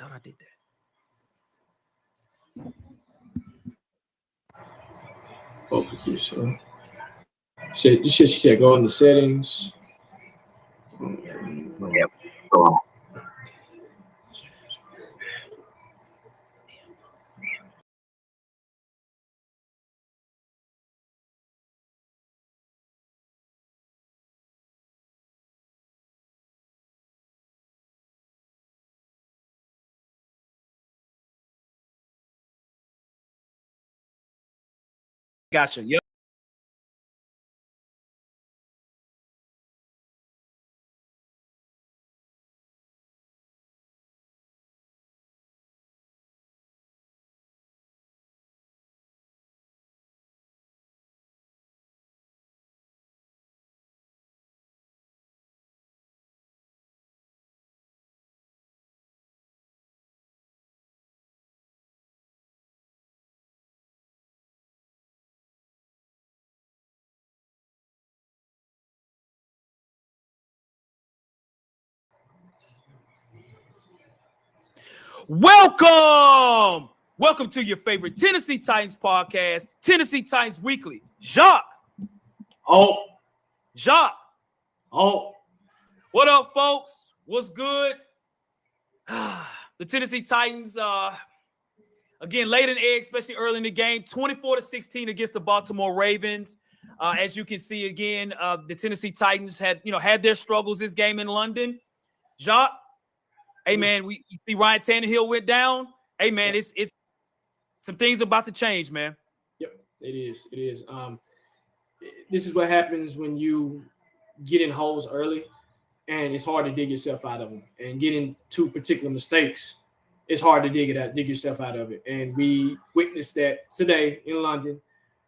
thought I did that. Both of you, so. She said go in the settings. Yep. Go on. Gotcha. Yep. Welcome to your favorite Tennessee Titans podcast, Tennessee Titans Weekly. Jacques. Jacques. What up, folks? What's good? The Tennessee Titans, again, laid an egg, especially early in the game, 24-16 against the Baltimore Ravens. As you can see, again, the Tennessee Titans had their struggles this game in London. Jacques, hey, man, you see Ryan Tannehill went down. Hey, man, it's some things about to change, man. Yep, it is. It is. This is what happens when you get in holes early, and it's hard to dig yourself out of them. And get into particular mistakes, it's hard to dig yourself out of it. And we witnessed that today in London.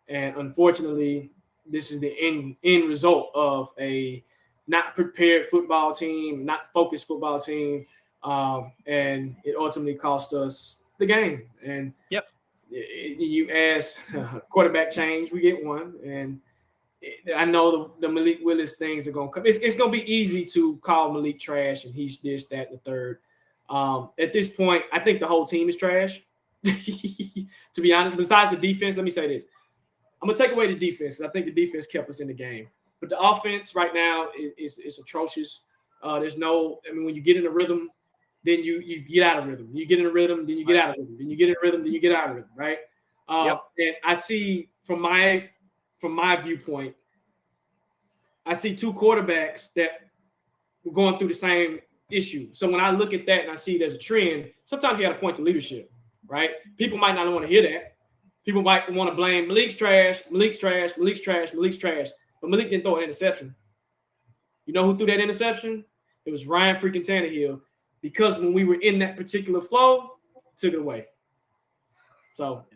And unfortunately, this is the end result of a not prepared football team, not focused football team. And it ultimately cost us the game. And you ask quarterback change, we get one. And I know the Malik Willis things are going to come. It's going to be easy to call Malik trash and he's this, that, and the third. At this point, I think the whole team is trash. To be honest, besides the defense, let me say this. I'm going to take away the defense. I think the defense kept us in the game. But the offense right now is atrocious. When you get in a rhythm, then you get out of rhythm. You get in a rhythm, then you get out of rhythm. Then you get in a rhythm, then you get out of rhythm, right? And I see from my viewpoint, I see two quarterbacks that were going through the same issue. So when I look at that and I see there's a trend, sometimes you got to point to leadership, right? People might not want to hear that. People might want to blame Malik's trash. But Malik didn't throw an interception. You know who threw that interception? It was Ryan freaking Tannehill. Because when we were in that particular flow, took it away. So,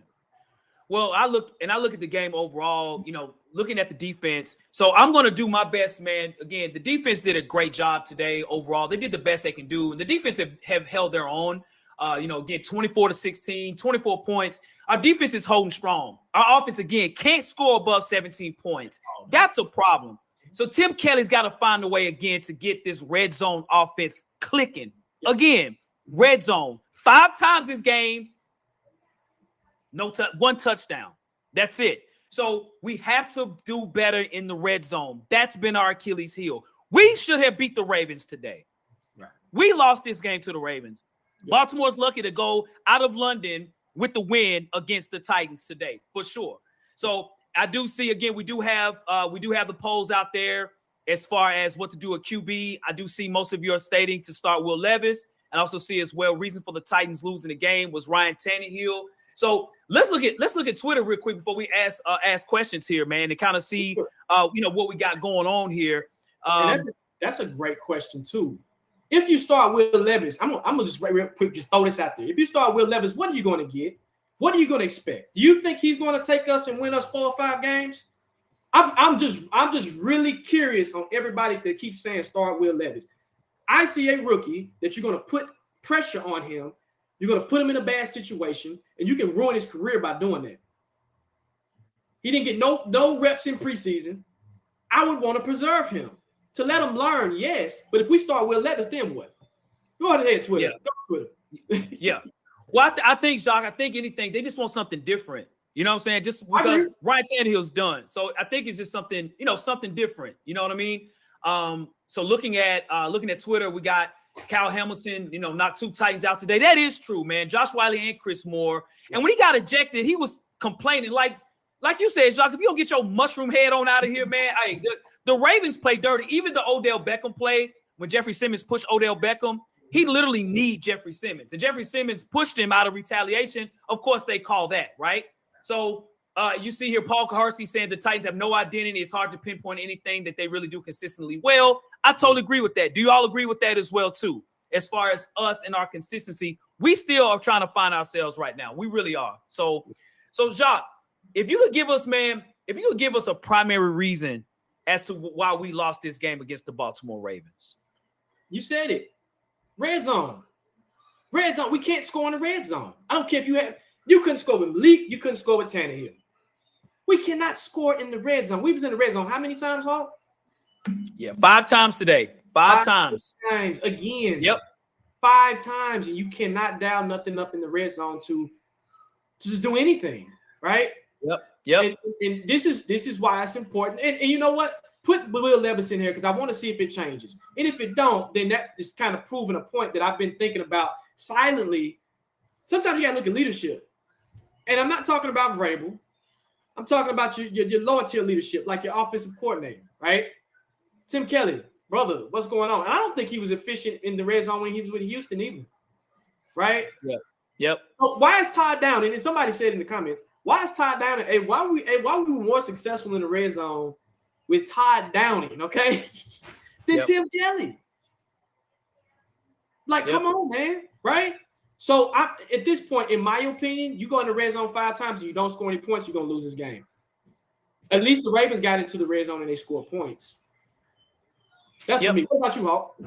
well, I look at the game overall, looking at the defense. So I'm going to do my best, man. Again, the defense did a great job today overall. They did the best they can do. And the defense have held their own. Again, 24-16, 24 points. Our defense is holding strong. Our offense, again, can't score above 17 points. That's a problem. So Tim Kelly's got to find a way again to get this red zone offense clicking. Again, red zone. 5 times this game, one touchdown. That's it. So we have to do better in the red zone. That's been our Achilles heel. We should have beat the Ravens today. Right. We lost this game to the Ravens. Yep. Baltimore's lucky to go out of London with the win against the Titans today, for sure. So I do see, again, we do have the polls out there as far as what to do at QB. I do see most of you are stating to start Will Levis. And also see as well, reason for the Titans losing the game was Ryan Tannehill. So let's look at Twitter real quick before we ask questions here, man, and kind of see what we got going on here. That's a great question too. If you start Will Levis, I'm gonna just real quick just throw this out there. If you start Will Levis, what are you going to get? What are you going to expect? Do you think he's going to take us and win us 4 or 5 games? I'm just really curious on everybody that keeps saying start Will Levis. I see a rookie that you're going to put pressure on him. You're going to put him in a bad situation, and you can ruin his career by doing that. He didn't get no reps in preseason. I would want to preserve him. To let him learn, yes. But if we start Will Levis, then what? Go ahead, Twitter. Yeah. Go Twitter. Yeah. Well, I think, Jacques, I think anything, they just want something different. You know what I'm saying? Just because Ryan Tannehill's done. So I think it's just something, something different. You know what I mean? So looking at Twitter, we got Kyle Hamilton, knocked 2 Titans out today. That is true, man. Josh Wiley and Chris Moore. And when he got ejected, he was complaining. Like you said, Jacques, if you don't get your mushroom head on out of here, man, hey, the Ravens play dirty. Even the Odell Beckham play, when Jeffrey Simmons pushed Odell Beckham, he literally need Jeffrey Simmons. And Jeffrey Simmons pushed him out of retaliation. Of course, they call that, right? So you see here Paul Kaharski saying the Titans have no identity. It's hard to pinpoint anything that they really do consistently well. I totally agree with that. Do you all agree with that as well, too? As far as us and our consistency, we still are trying to find ourselves right now. We really are. So Jacques, if you could give us a primary reason as to why we lost this game against the Baltimore Ravens. You said it. Red zone. Red zone. We can't score in the red zone. I don't care if you couldn't score with Malik, you couldn't score with Tannehill. We cannot score in the red zone. We was in the red zone how many times, Hawk? Yeah, 5 times today. 5 times. Again. Yep. 5 times, and you cannot dial nothing up in the red zone to just do anything, right? Yep. And this is why it's important. And you know what? Put Will Levis in here because I want to see if it changes. And if it don't, then that is kind of proving a point that I've been thinking about silently. Sometimes you got to look at leadership. And I'm not talking about Vrabel. I'm talking about your lower tier leadership, like your offensive coordinator, right? Tim Kelly, brother, what's going on? And I don't think he was efficient in the red zone when he was with Houston either, right? Yep. So why is Todd Downing? And somebody said in the comments, why is Todd Downing? Why were we more successful in the red zone with Todd Downing, okay, than Tim Kelly? Come on, man, right? So at this point, in my opinion, you go in the red zone 5 times and you don't score any points, you're going to lose this game. At least the Ravens got into the red zone and they scored points. That's for me. What about you, Hawk?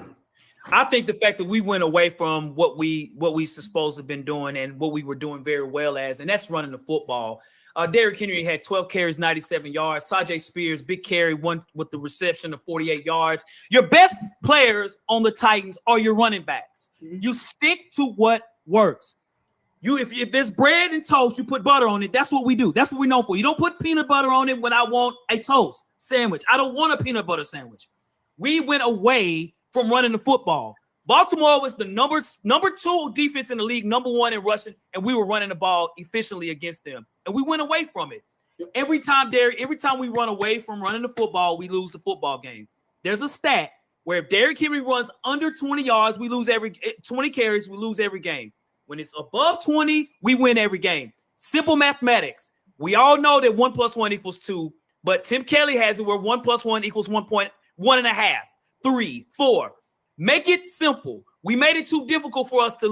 I think the fact that we went away from what we supposed to have been doing and what we were doing very well as, and that's running the football. Derrick Henry had 12 carries, 97 yards. Tajay Spears, big carry, one with the reception of 48 yards. Your best players on the Titans are your running backs. Mm-hmm. You stick to what works. If there's bread and toast, you put butter on it. That's what we do. That's what we're known for. You don't put peanut butter on it when I want a toast sandwich. I don't want a peanut butter sandwich. We went away from running the football. Baltimore was the number 2 defense in the league, number 1 in rushing, and we were running the ball efficiently against them. And we went away from it. Every time we run away from running the football, we lose the football game. There's a stat where if Derrick Henry runs under 20 yards, we lose 20 carries, we lose every game. When it's above 20, we win every game. Simple mathematics. We all know that 1 + 1 = 2, but Tim Kelly has it where 1 + 1 = 1.5, 3, 4. Make it simple. We made it too difficult for us to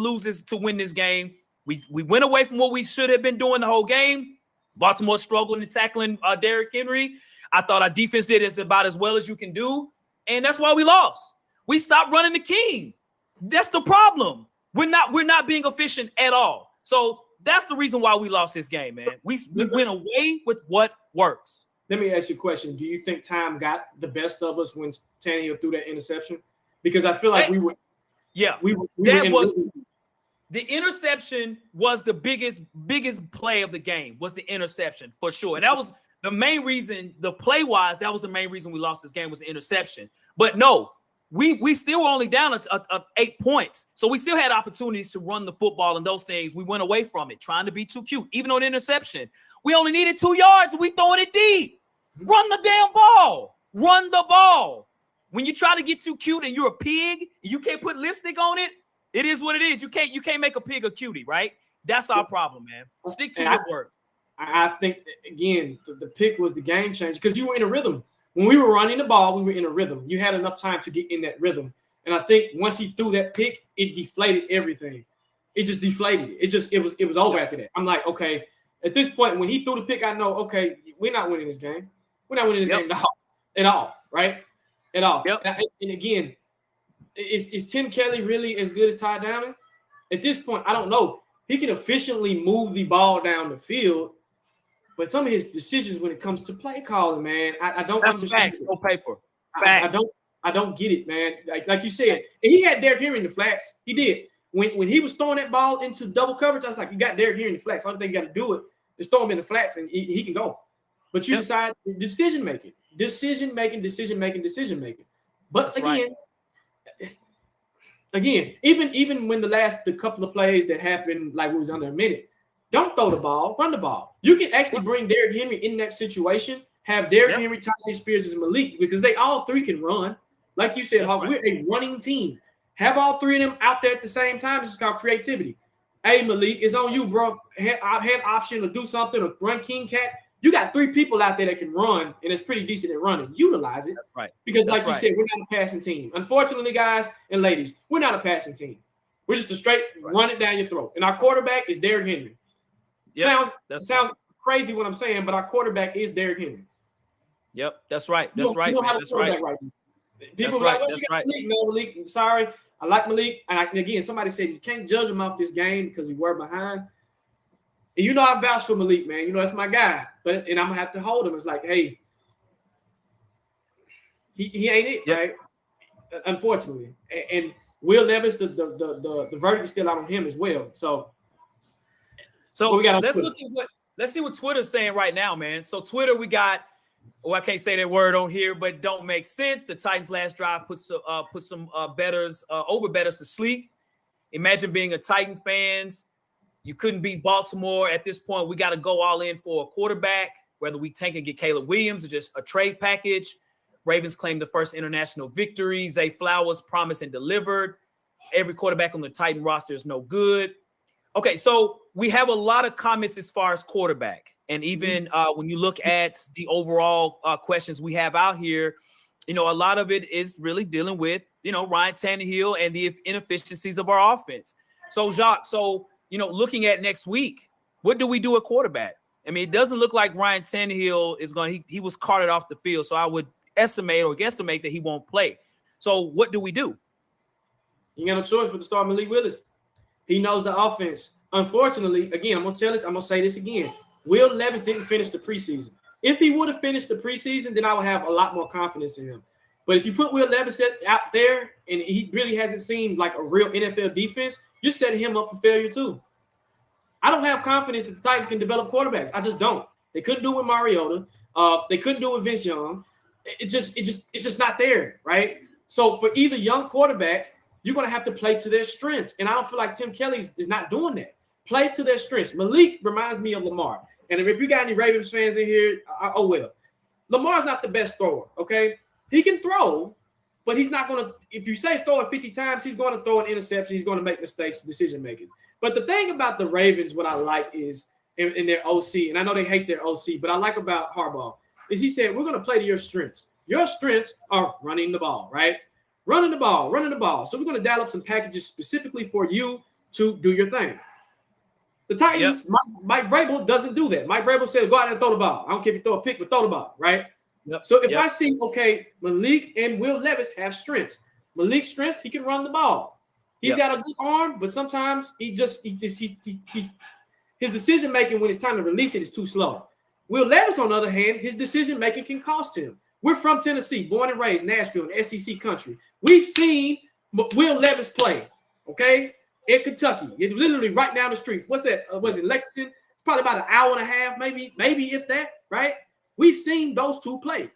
win this game. We went away from what we should have been doing the whole game. Baltimore struggled in tackling Derrick Henry. I thought our defense did about as well as you can do, and that's why we lost. We stopped running the king. That's the problem. We're not being efficient at all. So that's the reason why we lost this game, man. We went away with what works. Let me ask you a question. Do you think time got the best of us when Tannehill threw that interception? Because I feel like the interception was the biggest play of the game, was the interception for sure. And that was the main reason, the play-wise, that was the main reason we lost this game was the interception. But no, we still were only down 8 points. So we still had opportunities to run the football and those things. We went away from it, trying to be too cute. Even on the interception, we only needed 2 yards. We throwing it deep. Run the damn ball. Run the ball. When you try to get too cute and you're a pig, you can't put lipstick on it. It is what it is. You can't make a pig a cutie, right? That's our problem, man. Stick to your work. I think, again, the pick was the game changer because you were in a rhythm. When we were running the ball, we were in a rhythm. You had enough time to get in that rhythm. And I think once he threw that pick, it deflated everything. It just deflated it. It was over after that. I'm like, okay, at this point, when he threw the pick, I know, okay, we're not winning this game. We're not winning this game at all, right? At all. Yep. And again, is Tim Kelly really as good as Todd Downing? At this point, I don't know. He can efficiently move the ball down the field, but some of his decisions when it comes to play calling, man, I don't understand. Facts, no paper. Facts. I don't get it, man. Like you said, and he had Derrick Henry in the flats. He did. When he was throwing that ball into double coverage, I was like, you got Derrick Henry in the flats. The only thing you got to do is throw him in the flats, and he can go. But you decide decision making. But that's again, even when the couple of plays that happened, like it was under a minute, don't throw the ball, run the ball. You can actually bring Derrick Henry in that situation, have Derrick Henry, Tyjae Spears, and Malik, because they all three can run. Like you said, we're a running team. Have all three of them out there at the same time. This is called creativity. Hey, Malik, it's on you, bro. I have option to do something or run King Cat. You got three people out there that can run, and it's pretty decent at running. Utilize it. That's right. Because you said, we're not a passing team. Unfortunately, guys and ladies, we're not a passing team. We're just a straight run it down your throat. And our quarterback is Derrick Henry. Sounds crazy what I'm saying, but our quarterback is Derrick Henry. Yep, that's right. That's right. That's right. People are like, well, you got Malik. No, Malik. I'm sorry. I like Malik. And again, somebody said you can't judge him off this game because he were behind. And you know I vouch for Malik, man. You know that's my guy. And I'm gonna have to hold him. It's like, hey, he ain't it, right? Unfortunately. And Will Levis, the verdict is still out on him as well. So let's see what Twitter's saying right now, man. So Twitter, we got. Oh, I can't say that word on here, but don't make sense. The Titans' last drive put some bettors to sleep. Imagine being a Titan fans. You couldn't beat Baltimore at this point. We got to go all in for a quarterback, whether we tank and get Caleb Williams or just a trade package. Ravens claim the first international victory. Zay Flowers promised and delivered. Every quarterback on the Titan roster is no good. Okay, so we have a lot of comments as far as quarterback. And even when you look at the overall questions we have out here, a lot of it is really dealing with, Ryan Tannehill and the inefficiencies of our offense. So, Jacques, looking at next week, what do we do at quarterback? I mean, it doesn't look like Ryan Tannehill is he was carted off the field. So I would estimate or guesstimate that he won't play. So what do we do? You got no choice but to start Malik Willis. He knows the offense. Unfortunately, again, I'm going to say this again. Will Levis didn't finish the preseason. If he would have finished the preseason, then I would have a lot more confidence in him. But if you put Will Levis out there and he really hasn't seen like a real NFL defense, you're setting him up for failure too. I don't have confidence that the Titans can develop quarterbacks. I just don't. They couldn't do it with Mariota. They couldn't do it with Vince Young. It's just not there, right? So for either young quarterback, you're going to have to play to their strengths. And I don't feel like Tim Kelly is not doing that. Play to their strengths. Malik reminds me of Lamar. And if you got any Ravens fans in here, oh well. Lamar's not the best thrower, okay? He can throw, but he's not going to – if you say throw it 50 times, he's going to throw an interception. He's going to make mistakes, decision-making. But the thing about the Ravens, what I like is in their OC, and I know they hate their OC, but I like about Harbaugh, is he said, we're going to play to your strengths. Your strengths are running the ball, right? Running the ball. So we're going to dial up some packages specifically for you to do your thing. The Titans, Mike Vrabel doesn't do that. Mike Vrabel said, go out and throw the ball. I don't care if you throw a pick, but throw the ball, right? So if I see, Malik and Will Levis have strengths. Malik's strengths, he can run the ball. He's got a good arm, but sometimes his decision-making when it's time to release it is too slow. Will Levis, on the other hand, his decision-making can cost him. We're from Tennessee, born and raised, Nashville, in SEC country. We've seen Will Levis play, okay? In Kentucky, it's literally right down the street. What's that? Was it Lexington? Probably about an hour and a half, maybe if that, right? We've seen those two play,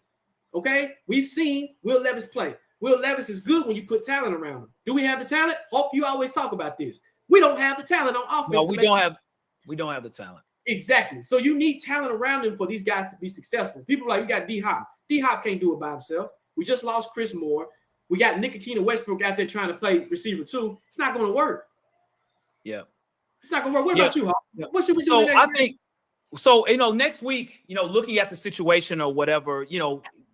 okay? We've seen Will Levis play. Will Levis is good when you put talent around him. Do we have the talent? Hope you always talk about this. We don't have the talent on offense. No, we don't have the talent. Exactly. So you need talent around him for these guys to be successful. People are like, you got D-Hop. D-Hop can't do it by himself. We just lost Chris Moore. We got Nick Westbrook out there trying to play receiver too. It's not going to work. Yeah. It's not going to work. What about you, Hop? Yeah. What should we do? So I think, next week, looking at the situation or whatever,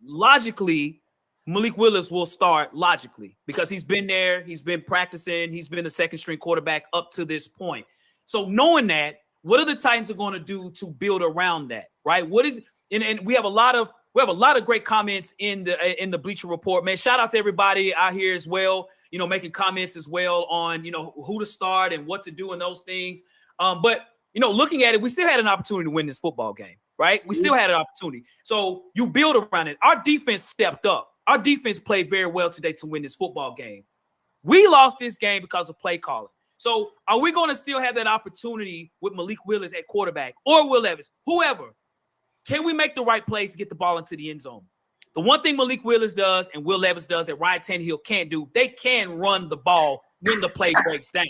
logically, Malik Willis will start logically because he's been there. He's been practicing. He's been the second string quarterback up to this point. So knowing that, what are the Titans going to do to build around that, right? And we have a lot of great comments in the Bleacher Report, man. Shout out to everybody out here as well, making comments as well on, who to start and what to do and those things. But looking at it, we still had an opportunity to win this football game, right? We still had an opportunity. So you build around it. Our defense stepped up. Our defense played very well today to win this football game. We lost this game because of play calling. So are we going to still have that opportunity with Malik Willis at quarterback or Will Levis, whoever? Can we make the right plays to get the ball into the end zone? The one thing Malik Willis does and Will Levis does that Ryan Tannehill can't do, they can run the ball when the play breaks down.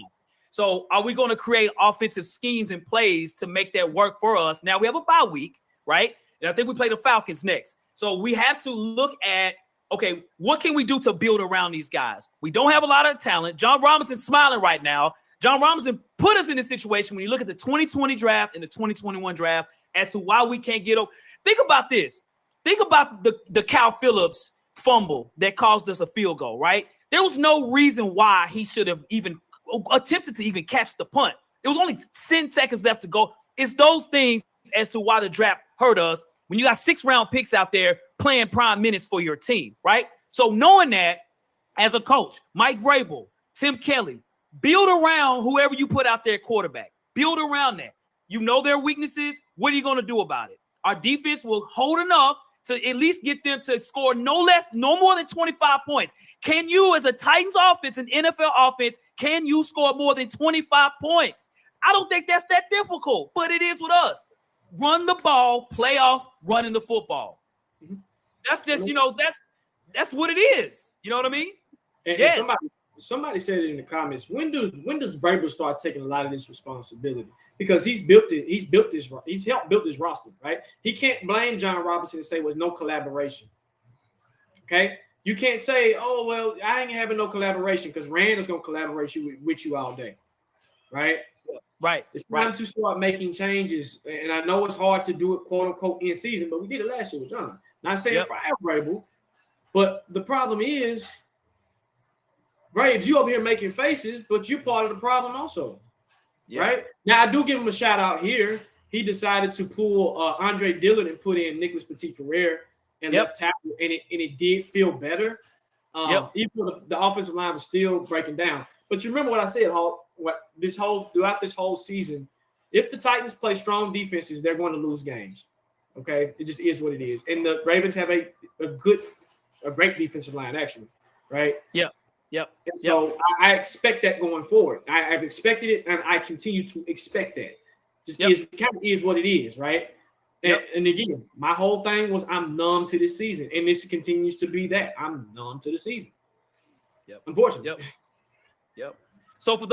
So are we going to create offensive schemes and plays to make that work for us? Now we have a bye week, right? And I think we play the Falcons next. So we have to look at, okay, what can we do to build around these guys? We don't have a lot of talent. John Robinson's smiling right now. John Robinson put us in this situation when you look at the 2020 draft and the 2021 draft as to why we can't get over. Think about this. Think about the Cal Phillips fumble that caused us a field goal, right? There was no reason why he should have even attempted to even catch the punt. There was only 10 seconds left to go. It's those things as to why the draft hurt us when you got 6-round picks out there playing prime minutes for your team, right? So knowing that, as a coach, Mike Vrabel, Tim Kelly, build around whoever you put out there at quarterback. Build around that. You know their weaknesses. What are you going to do about it? Our defense will hold enough to at least get them to score no more than 25 points. Can you, as a Titans offense, an NFL offense, can you score more than 25 points? I don't think that's that difficult, but it is with us. Run the ball, play off running the football. Mm-hmm. That's just, that's what it is. You know what I mean? And yes. Somebody said it in the comments. When does Vrabel start taking a lot of this responsibility? Because he's helped build this roster, right? He can't blame John Robinson and say was no collaboration. Okay, you can't say, oh well, I ain't having no collaboration because Rand is gonna collaborate with you all day, right? Right. It's time to start making changes, and I know it's hard to do it quote unquote in season, but we did it last year with John. Not saying for Vrabel, but the problem is, right? You over here making faces, but you're part of the problem also. Yeah. Right now, I do give him a shout out here. He decided to pull Andre Dillard and put in Nicholas Petit-Frere and left tackle, and it did feel better. Even though the offensive line was still breaking down. But you remember what I said, throughout this whole season, if the Titans play strong defenses, they're going to lose games. Okay, it just is what it is. And the Ravens have a great defensive line, actually. Right? Yeah. Yep. So I expect that going forward. I've expected it, and I continue to expect that. Just is what it is, right? And again, my whole thing was I'm numb to this season, and this continues to be that. I'm numb to the season. Yep. Unfortunately. Yep. So for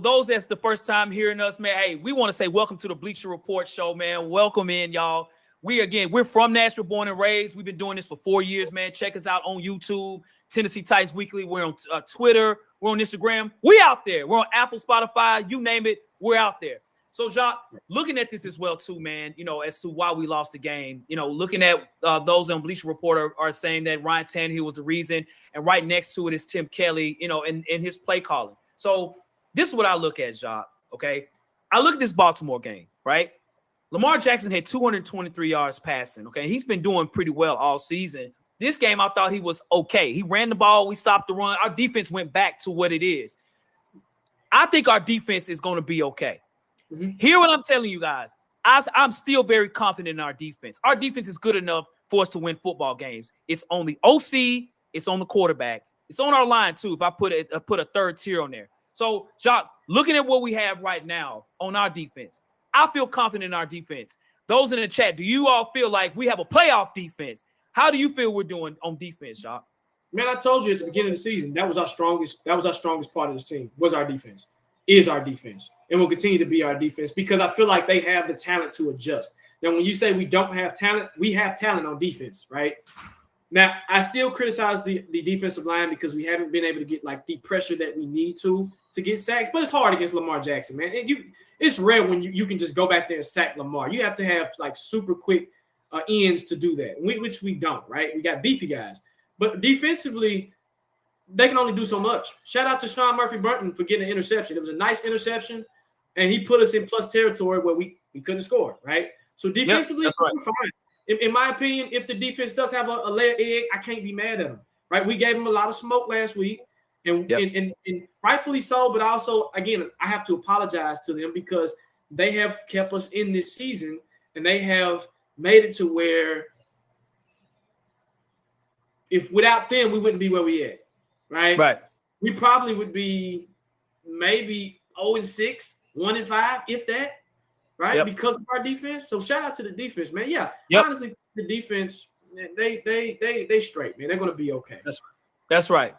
those that's the first time hearing us, man, hey, we want to say welcome to the Bleacher Report show, man. Welcome in, y'all. We're from Nashville, born and raised. We've been doing this for 4 years, man. Check us out on YouTube, Tennessee Titans Weekly. We're on Twitter. We're on Instagram. We out there. We're on Apple, Spotify, you name it. We're out there. So, Jacques, looking at this as well, too, man, as to why we lost the game, looking at those on Bleacher Report are saying that Ryan Tannehill was the reason. And right next to it is Tim Kelly, in his play calling. So this is what I look at, Jacques, okay? I look at this Baltimore game, right? Lamar Jackson had 223 yards passing, okay? He's been doing pretty well all season. This game, I thought he was okay. He ran the ball. We stopped the run. Our defense went back to what it is. I think our defense is going to be okay. Mm-hmm. Hear what I'm telling you guys. I'm still very confident in our defense. Our defense is good enough for us to win football games. It's on the OC. It's on the quarterback. It's on our line, too, if I put a third tier on there. So, Jacques, looking at what we have right now on our defense, I feel confident in our defense. Those in the chat, do you all feel like we have a playoff defense? How do you feel we're doing on defense, Jacques? Man, I told you at the beginning of the season, that was our strongest part of the team, was our defense, is our defense, and will continue to be our defense because I feel like they have the talent to adjust. Now, when you say we don't have talent, we have talent on defense, right? Now, I still criticize the defensive line because we haven't been able to get like the pressure that we need to get sacks, but it's hard against Lamar Jackson, man. And it's rare when you can just go back there and sack Lamar. You have to have like super quick ends to do that, which we don't, right? We got beefy guys. But defensively, they can only do so much. Shout out to Sean Murphy-Bunting for getting an interception. It was a nice interception, and he put us in plus territory where we couldn't score, right? So defensively, we're fine. In my opinion, if the defense does have a layer egg, I can't be mad at them, right? We gave them a lot of smoke last week, and rightfully so, but also, again, I have to apologize to them because they have kept us in this season, and they have made it to where if without them, we wouldn't be where we at, right? Right. We probably would be maybe 0-6, 1-5, if that, right? Because of our defense. So shout out to the defense, man. Yeah, honestly, the defense, they straight, man. They're gonna be okay. That's right.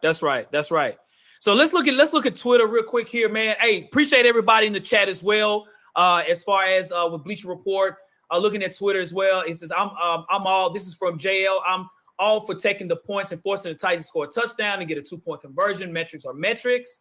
So let's look at Twitter real quick here, man. Hey, appreciate everybody in the chat as well. As far as with Bleacher Report, looking at Twitter as well. It says I'm all. This is from JL. I'm all for taking the points and forcing the Titans to score a touchdown and get a 2-point conversion. Metrics are metrics.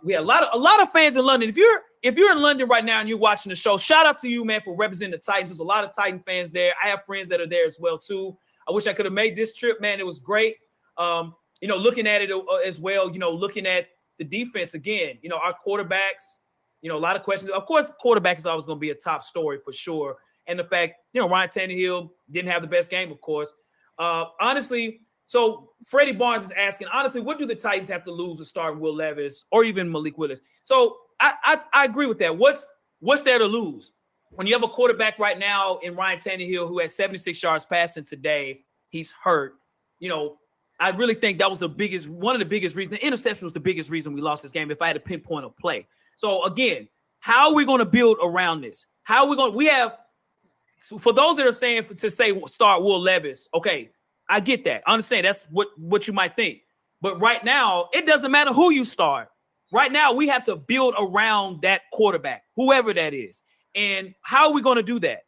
We had a lot of fans in London. If you're in London right now and you're watching the show, shout out to you, man, for representing the Titans. There's a lot of Titan fans there. I have friends that are there as well too. I wish I could have made this trip, man. It was great. Looking at it as well, looking at the defense again, our quarterbacks, a lot of questions. Of course, quarterback is always going to be a top story for sure. And the fact, Ryan Tannehill didn't have the best game, of course. Honestly, so Freddie Barnes is asking, honestly, what do the Titans have to lose to start Will Levis or even Malik Willis? So I agree with that. What's there to lose? When you have a quarterback right now in Ryan Tannehill who has 76 yards passing today, he's hurt. I really think that was one of the biggest reasons. The interception was the biggest reason we lost this game if I had to pinpoint a play. So again, how are we going to build around this? For those that are saying to start Will Levis, okay, I get that. I understand that's what you might think. But right now, it doesn't matter who you start. Right now, we have to build around that quarterback, whoever that is. And how are we going to do that?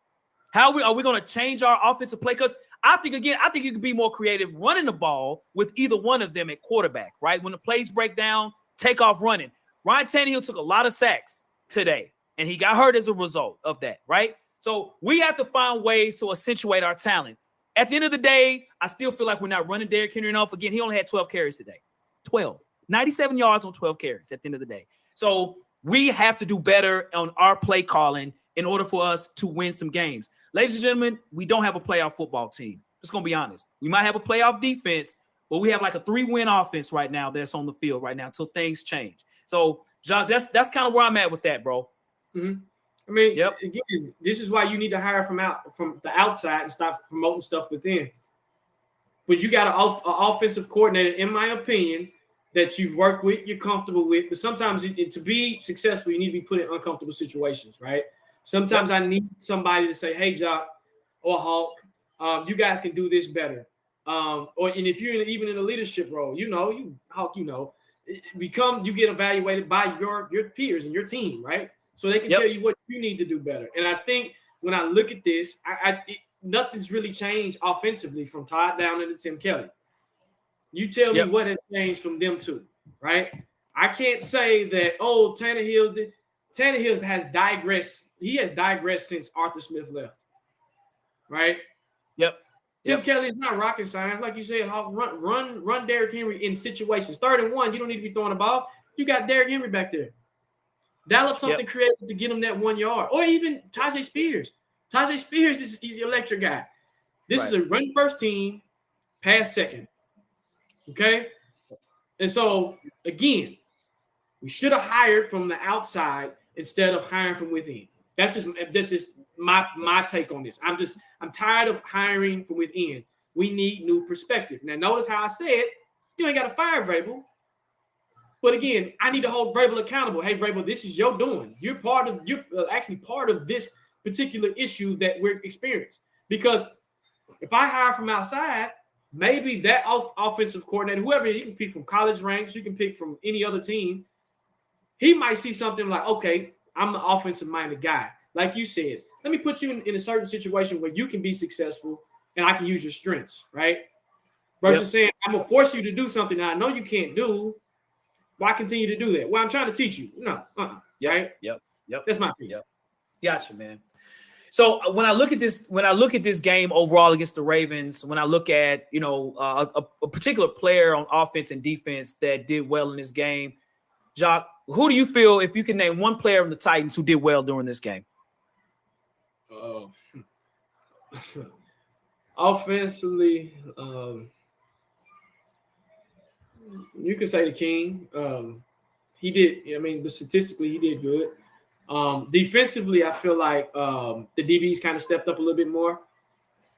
Are we going to change our offensive play? Because I think you could be more creative running the ball with either one of them at quarterback, right? When the plays break down, take off running. Ryan Tannehill took a lot of sacks today, and he got hurt as a result of that, right? So we have to find ways to accentuate our talent. At the end of the day, I still feel like we're not running Derrick Henry enough. Again, he only had 12 carries today. 97 yards on 12 carries at the end of the day. So we have to do better on our play calling in order for us to win some games. Ladies and gentlemen, we don't have a playoff football team. Just going to be honest. We might have a playoff defense, but we have like a 3-win offense right now that's on the field right now until things change. So, John, that's kind of where I'm at with that, bro. Mm-hmm. I mean, again, this is why you need to hire from the outside and stop promoting stuff within. But you got an offensive coordinator, in my opinion, that you've worked with, you're comfortable with. But sometimes to be successful, you need to be put in uncomfortable situations, right? Sometimes I need somebody to say, hey, Jock or Hawk, you guys can do this better. And if you're even in a leadership role, Hawk, you get evaluated by your peers and your team, right? So they can tell you what you need to do better. And I think when I look at this, nothing's really changed offensively from Todd Downing to Tim Kelly. You tell me what has changed from them two, right? I can't say that, Tannehill has digressed. He has digressed since Arthur Smith left, right? Yep. Tim Kelly is not rocket science. Like you said, run Derrick Henry in situations. 3rd and 1, you don't need to be throwing the ball. You got Derrick Henry back there. Dial up something creative to get him that 1 yard. Or even Tajay Spears. Tajay Spears he's the electric guy. This is a run first team, pass second. Okay? And so, again, we should have hired from the outside instead of hiring from within. That's just my take on this. I'm tired of hiring from within. We need new perspective. Now, notice how I said you ain't got to fire Vrabel. But again, I need to hold Vrabel accountable. Hey, Vrabel, this is your doing. You're actually part of this particular issue that we're experiencing. Because if I hire from outside, maybe that offensive coordinator, whoever, you can pick from college ranks, you can pick from any other team, he might see something like, okay, I'm an offensive-minded guy. Like you said, let me put you in a certain situation where you can be successful and I can use your strengths, right? Versus saying, I'm going to force you to do something that I know you can't do. Why continue to do that? Well, I'm trying to teach you. No. Right? Yep. That's my opinion. Gotcha, man. So when I look at this game overall against the Ravens, when I look at, a particular player on offense and defense that did well in this game, Jock, who do you feel, if you can name one player of the Titans who did well during this game? Offensively, you could say the King. He did. But statistically, he did good. Defensively, I feel like the DBs kind of stepped up a little bit more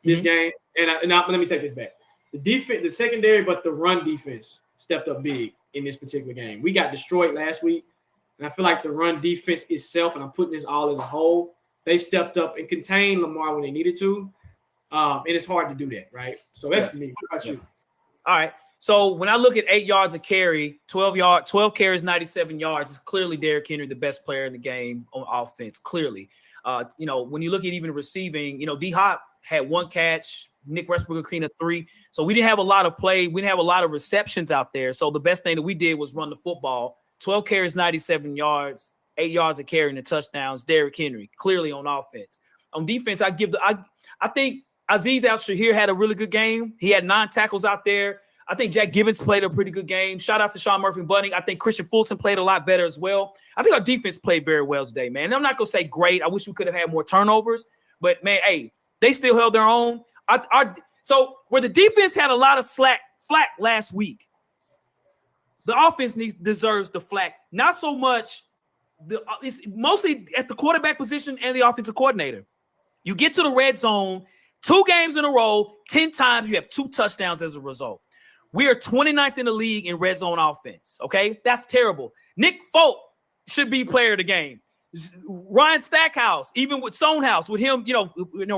this game. And let me take this back. The secondary, but the run defense stepped up big in this particular game. We got destroyed last week. And I feel like the run defense itself, and I'm putting this all as a whole, they stepped up and contained Lamar when they needed to. And it's hard to do that, right? So that's for me. What about you? All right. So when I look at 8 yards a carry, 12 carries, 97 yards, it's clearly Derrick Henry, the best player in the game on offense. Clearly, when you look at even receiving, D-Hop had 1 catch, Nick Westbrook cleaned 3. So we didn't have a lot of play. We didn't have a lot of receptions out there. So the best thing that we did was run the football. 12 carries, 97 yards, 8 yards a carry and the touchdowns. Derrick Henry clearly on offense. On defense, I think Azeez Al-Shahir had a really good game. He had 9 tackles out there. I think Jack Gibbons played a pretty good game. Shout out to Sean Murphy-Bunting. I think Christian Fulton played a lot better as well. I think our defense played very well today, man. I'm not going to say great. I wish we could have had more turnovers. But, man, hey, they still held their own. So where the defense had a lot of flack last week, the offense deserves the flack. Not so much. It's mostly at the quarterback position and the offensive coordinator. You get to the red zone, 2 games in a row, 10 times, you have 2 touchdowns as a result. We are 29th in the league in red zone offense, okay? That's terrible. Nick Folk should be player of the game. Ryan Stackhouse, even with Stonehouse, with him,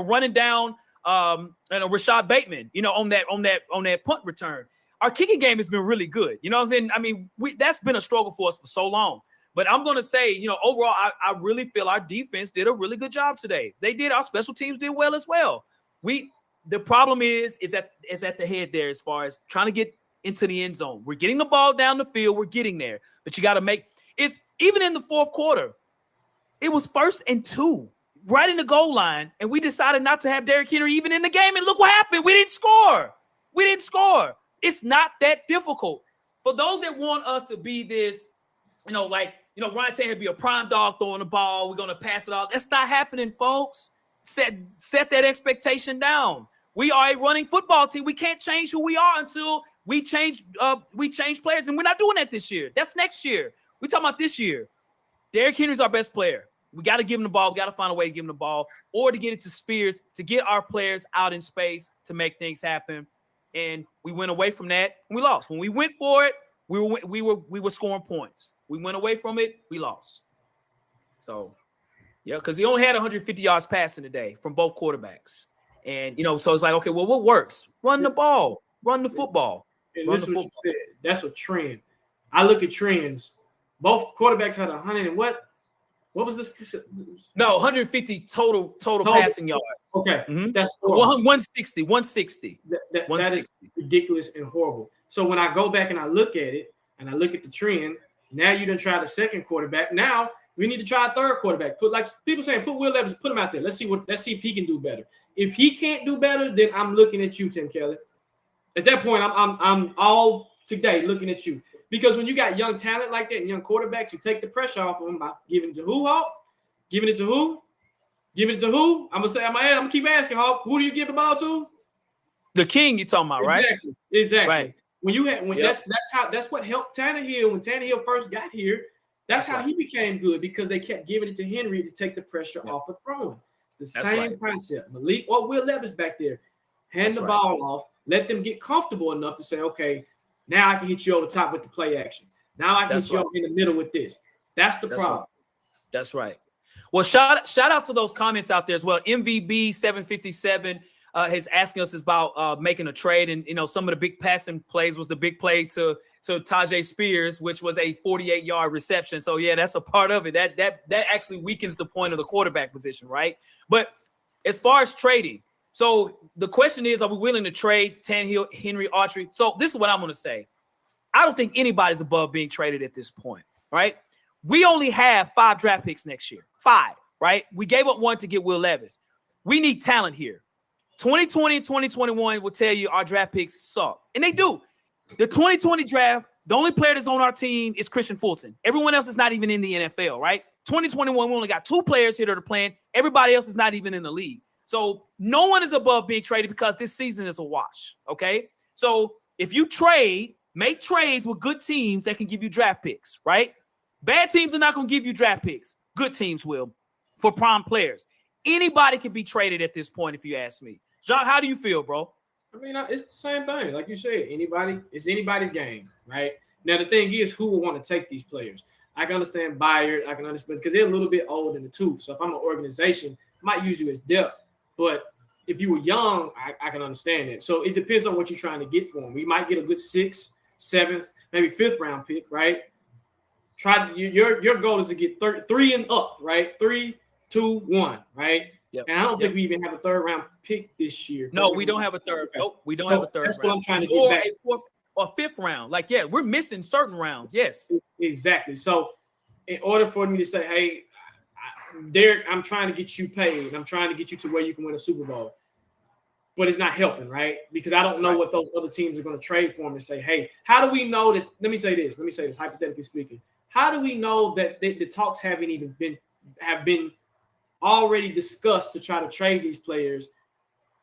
running down Rashad Bateman, on that punt return. Our kicking game has been really good. You know what I'm saying? I mean, that's been a struggle for us for so long. But I'm going to say, overall, I really feel our defense did a really good job today. They did. Our special teams did well as well. The problem is at the head there as far as trying to get into the end zone. We're getting the ball down the field. We're getting there. But you got to even in the fourth quarter, it was 1st and 2 right in the goal line. And we decided not to have Derrick Henry even in the game. And look what happened. We didn't score. It's not that difficult. For those that want us to be this, Ryan Tannehill be a prime dog throwing the ball. We're going to pass it off. That's not happening, folks. Set that expectation down. We are a running football team. We can't change who we are until we change players, and we're not doing that this year. That's next year. We're talking about this year. Derrick Henry's our best player. We got to give him the ball. We got to find a way to give him the ball, or to get it to Spears to get our players out in space to make things happen. And we went away from that, and we lost. When we went for it, we were scoring points. We went away from it, we lost. So. Yeah, because he only had 150 yards passing today from both quarterbacks. And, so it's like, okay, well, what works? Run the ball. Run the football. And this is what you said. That's a trend. I look at trends. Both quarterbacks had 100 and what? What was this? No, 150 total passing yards. Okay. Mm-hmm. That's 160. That is ridiculous and horrible. So when I go back and I look at it and I look at the trend, now you done try the second quarterback. Now we need to try a third quarterback. Put Will Levis, put him out there. Let's see if he can do better. If he can't do better, then I'm looking at you, Tim Kelly. At that point, I'm all today looking at you. Because when you got young talent like that and young quarterbacks, you take the pressure off of them by giving it to who, Hawk? Giving it to who? Giving it to who? I'm gonna keep asking, Hawk. Who do you give the ball to? The king you're talking about, right? Exactly. Right. That's what helped Tannehill when Tannehill first got here. That's how he became good, because they kept giving it to Henry to take the pressure off of throwing. It's the same concept. Malik or Will Levis back there, hand the ball off, let them get comfortable enough to say, okay, now I can hit you over the top with the play action. Now I can hit you in the middle with this. That's the problem. That's right. Well, shout out to those comments out there as well. MVB 757 is asking us about making a trade, and some of the big passing plays was the big play to Tajay Spears, which was a 48-yard reception. So yeah, that's a part of it. That actually weakens the point of the quarterback position, right? But as far as trading, so the question is, are we willing to trade Tannehill, Henry, Autry? So this is what I'm going to say. I don't think anybody's above being traded at this point, right? We only have 5 draft picks next year. 5, right? We gave up 1 to get Will Levis. We need talent here. 2020 and 2021 will tell you our draft picks suck. And they do. The 2020 draft, the only player that's on our team is Christian Fulton. Everyone else is not even in the NFL, right? 2021, we only got 2 players here that are playing. Everybody else is not even in the league. So no one is above being traded because this season is a wash, okay? So if you make trades with good teams that can give you draft picks, right? Bad teams are not going to give you draft picks. Good teams will for prime players. Anybody can be traded at this point, if you ask me. Jacques, how do you feel, bro? I mean, it's the same thing. Like you said, it's anybody's game, right? Now, the thing is, who will want to take these players? I can understand Byard. I can understand because they're a little bit old in the tooth. So if I'm an organization, I might use you as depth. But if you were young, I can understand it. So it depends on what you're trying to get for them. We might get a good 6th, 7th, maybe 5th round pick, right? Your goal is to get 3 and up, right? 3, 2, 1, right? Yep. And I don't think we even have a 3rd round pick this year. No, we don't have a 3rd. Nope, we don't have a 3rd. That's what I'm trying to get back. A 4th or 5th round. Like, yeah, we're missing certain rounds. Yes. Exactly. So in order for me to say, hey, Derek, I'm trying to get you paid. I'm trying to get you to where you can win a Super Bowl. But it's not helping, right? Because I don't know what those other teams are going to trade for him and say, hey, how do we know that? Let me say this, hypothetically speaking. How do we know that the talks haven't even been already discussed to try to trade these players,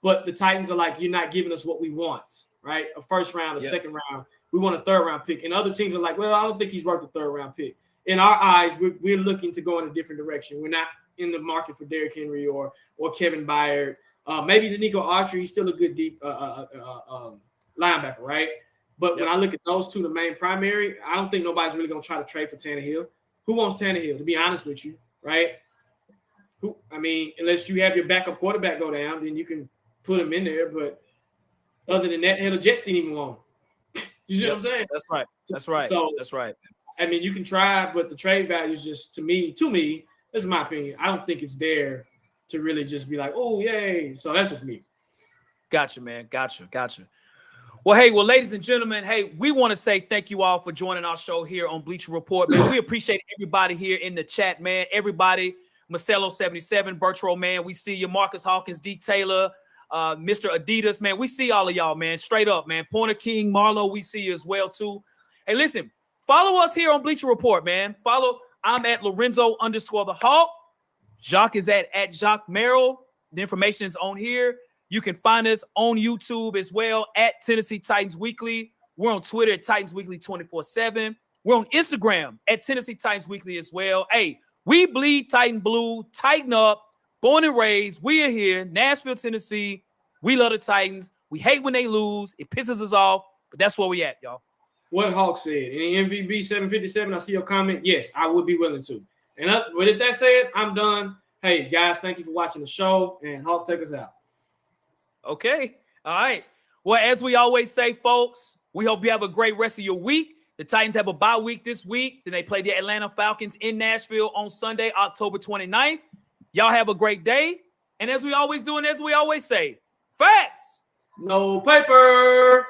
but the Titans are like, you're not giving us what we want, right? A 1st round, a 2nd round. We want a 3rd round pick. And other teams are like, well, I don't think he's worth a 3rd round pick. In our eyes, we're looking to go in a different direction. We're not in the market for Derrick Henry or Kevin Byard. Maybe the Nico Autry, he's still a good deep linebacker, right? But when I look at those two, the main primary, I don't think nobody's really going to try to trade for Tannehill. Who wants Tannehill, to be honest with you, right? Unless you have your backup quarterback go down, then you can put him in there. But other than that, the Jets didn't even want him. You see what I'm saying? That's right. That's right. So, that's right. You can try, but the trade value is just, to me, this is my opinion. I don't think it's there to really just be like, oh, yay. So that's just me. Gotcha, man. Gotcha. Well, ladies and gentlemen, we want to say thank you all for joining our show here on Bleacher Report, man. We appreciate everybody here in the chat, man. Everybody, Marcelo77, Bertro, man. We see you, Marcus Hawkins, D. Taylor, Mr. Adidas, man. We see all of y'all, man. Straight up, man. Pointer King, Marlo, we see you as well, too. Hey, listen, follow us here on Bleacher Report, man. I'm at Lorenzo_the Hawk. Jacques is at Jacques Merrill. The information is on here. You can find us on YouTube as well at Tennessee Titans Weekly. We're on Twitter at Titans Weekly 24/7. We're on Instagram at Tennessee Titans Weekly as well. Hey, we bleed Titan Blue. Tighten up. Born and raised. We are here. Nashville, Tennessee. We love the Titans. We hate when they lose. It pisses us off, but that's where we at, y'all. What Hawk said. Any MVB 757, I see your comment. Yes, I would be willing to. And with that said, I'm done. Hey, guys, thank you for watching the show. And Hawk, take us out. Okay. All right. Well, as we always say, folks, we hope you have a great rest of your week. The Titans have a bye week this week. Then they play the Atlanta Falcons in Nashville on Sunday, October 29th. Y'all have a great day. And as we always do and as we always say, facts. No paper.